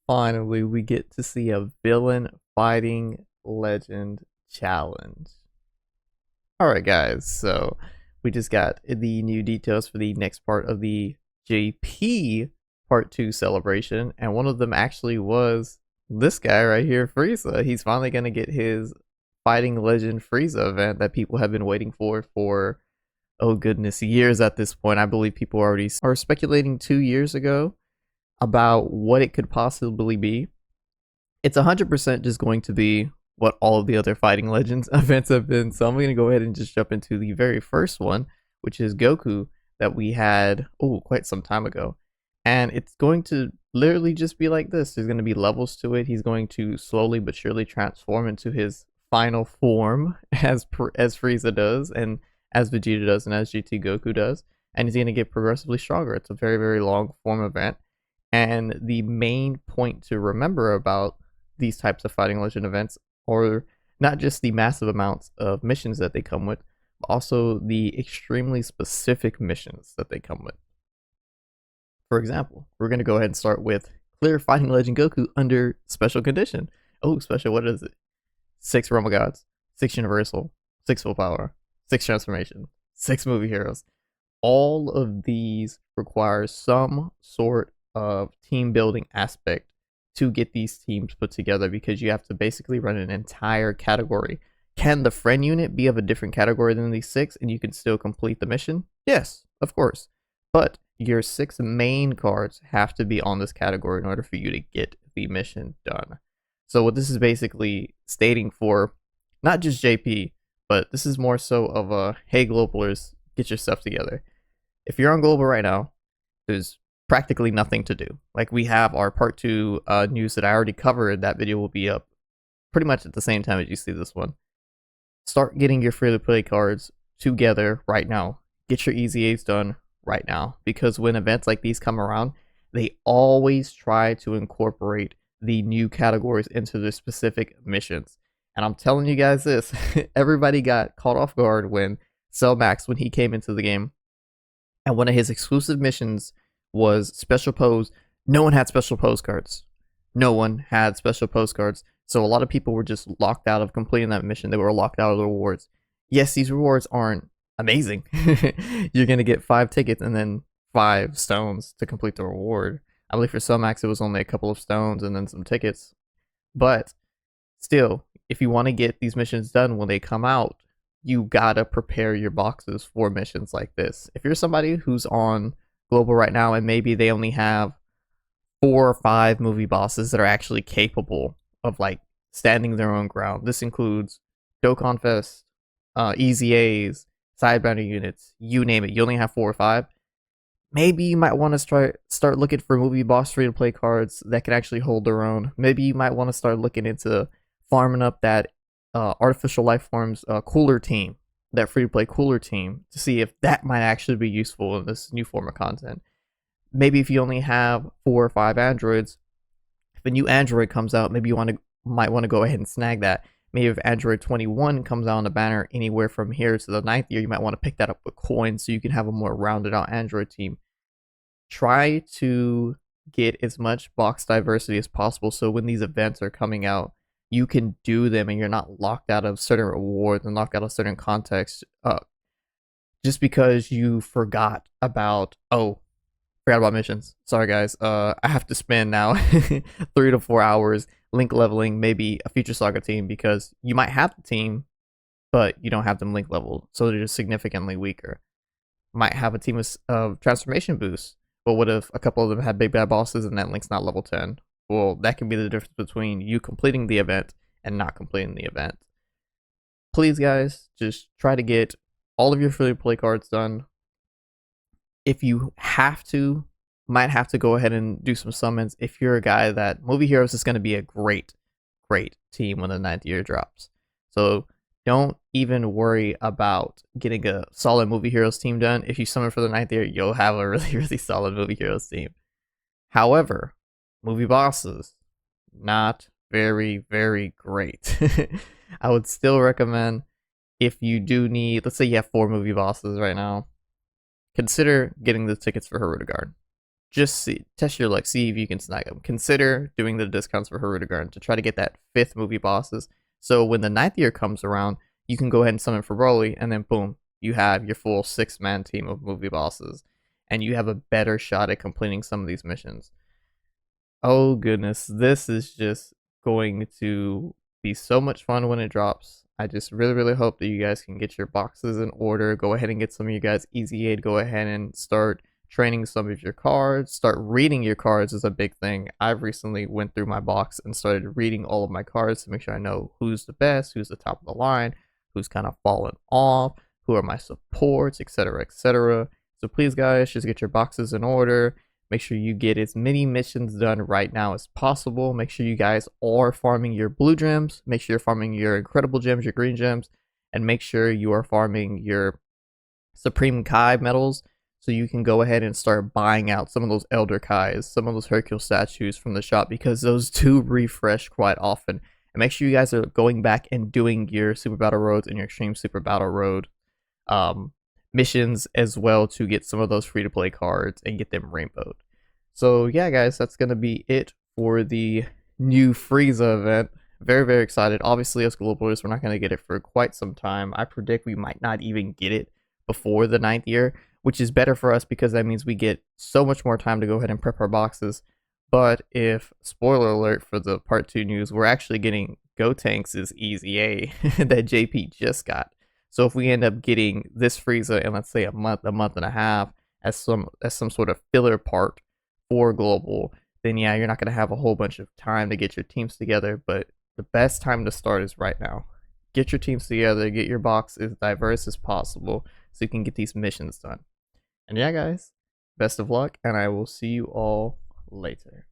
finally we get to see a villain fighting legend challenge. Alright guys, so we just got the new details for the next part of the JP Part 2 celebration, and one of them actually was this guy right here, FRIEZA. He's finally going to get his Fighting Legend FRIEZA event that people have been waiting for, oh goodness, years at this point. I believe people already are speculating 2 years ago about what it could possibly be. It's 100% just going to be what all of the other Fighting Legends events have been. So I'm going to go ahead and just jump into the very first one, which is Goku, that we had, quite some time ago. And it's going to literally just be like this. There's going to be levels to it. He's going to slowly but surely transform into his final form as Frieza does, and as Vegeta does, and as GT Goku does. And he's going to get progressively stronger. It's a very, very long form event. And the main point to remember about these types of Fighting Legend events are not just the massive amounts of missions that they come with, but also the extremely specific missions that they come with. For example, we're going to go ahead and start with clear Fighting Legend Goku under special condition. Oh, special, what is it? 6 Realm of Gods, 6 Universal, 6 Full Power, 6 Transformation, 6 Movie Heroes. All of these require some sort of team building aspect to get these teams put together, because you have to basically run an entire category. Can the friend unit be of a different category than these 6 and you can still complete the mission? Yes, of course. But your 6 main cards have to be on this category in order for you to get the mission done. So what this is basically stating for not just JP, but this is more so of a, hey globalers, get your stuff together. If you're on global right now, there's practically nothing to do. Like, we have our part 2 news that I already covered. That video will be up pretty much at the same time as you see this one. Start getting your free to play cards together right now. Get your EZAs done right now, because when events like these come around, they always try to incorporate the new categories into the specific missions. And I'm telling you guys this, everybody got caught off guard when Max, when he came into the game, and one of his exclusive missions was special pose. No one had special pose cards. No one had special pose cards. So a lot of people were just locked out of completing that mission. They were locked out of the rewards. Yes, these rewards aren't amazing. You're going to get 5 tickets and then 5 stones to complete the reward. I believe for Max it was only a couple of stones and then some tickets. But still, if you want to get these missions done when they come out, you gotta prepare your boxes for missions like this. If you're somebody who's on global right now and maybe they only have 4 or 5 movie bosses that are actually capable of like standing their own ground. This includes Dokkan Fest, EZAs, sidebounder units, you name it. You only have 4 or 5. Maybe you might want to start looking for movie boss free to play cards that can actually hold their own. Maybe you might want to start looking into farming up that artificial life forms cooler team, that free to play cooler team, to see if that might actually be useful in this new form of content. Maybe if you only have 4 or 5 androids, if a new android comes out, maybe you might want to go ahead and snag that. Maybe if Android 21 comes out on the banner anywhere from here to the 9th year, you might want to pick that up with coins so you can have a more rounded out Android team. Try to get as much box diversity as possible, so when these events are coming out, you can do them and you're not locked out of certain rewards and locked out of certain contexts just because you forgot about missions. Sorry guys, I have to spend now 3 to 4 hours link leveling maybe a future saga team, because you might have the team but you don't have them link leveled, so they're just significantly weaker. Might have a team of transformation boosts, but what if a couple of them had big bad bosses and that link's not level 10? Well, that can be the difference between you completing the event and not completing the event. Please guys, just try to get all of your free to play cards done. If you have to, might have to go ahead and do some summons. If you're a guy that Movie Heroes is going to be a great team when the 9th year drops. So don't even worry about getting a solid Movie Heroes team done. If you summon for the 9th year, you'll have a really, really solid Movie Heroes team. However, movie bosses, not very, very great. I would still recommend, if you do need, let's say you have 4 movie bosses right now, consider getting the tickets for Guard. just test your luck, see if you can snag them. Consider doing the discounts for Garden to try to get that 5th movie bosses. So when the 9th year comes around, you can go ahead and summon for Broly, and then boom, you have your full 6-man team of movie bosses, and you have a better shot at completing some of these missions. Oh goodness, this is just going to be so much fun when it drops. I just really hope that you guys can get your boxes in order. Go ahead and get some of you guys easy aid. Go ahead and start training some of your cards. Start reading your cards is a big thing. I've recently went through my box and started reading all of my cards to make sure I know who's the best, who's the top of the line, who's kind of fallen off, who are my supports, etc, etc. So please guys, just get your boxes in order. Make sure you get as many missions done right now as possible. Make sure you guys are farming your blue gems. Make sure you're farming your incredible gems, your green gems, and make sure you are farming your Supreme Kai medals so you can go ahead and start buying out some of those Elder Kais, some of those Hercule statues from the shop, because those do refresh quite often. And make sure you guys are going back and doing your Super Battle Roads and your Extreme Super Battle Road missions as well to get some of those free-to-play cards and get them rainbowed. So yeah guys, that's gonna be it for the new FRIEZA event. Very excited. Obviously as globalers, we're not gonna get it for quite some time. I predict we might not even get it before the 9th year, which is better for us because that means we get so much more time to go ahead and prep our boxes. But if, spoiler alert for the part 2 news, we're actually getting Gotenks' Easy A that JP just got. So if we end up getting this FRIEZA in, let's say a month and a half as some sort of filler part for global, then yeah, you're not going to have a whole bunch of time to get your teams together. But the best time to start is right now. Get your teams together, get your box as diverse as possible so you can get these missions done. And yeah guys, best of luck, and I will see you all later.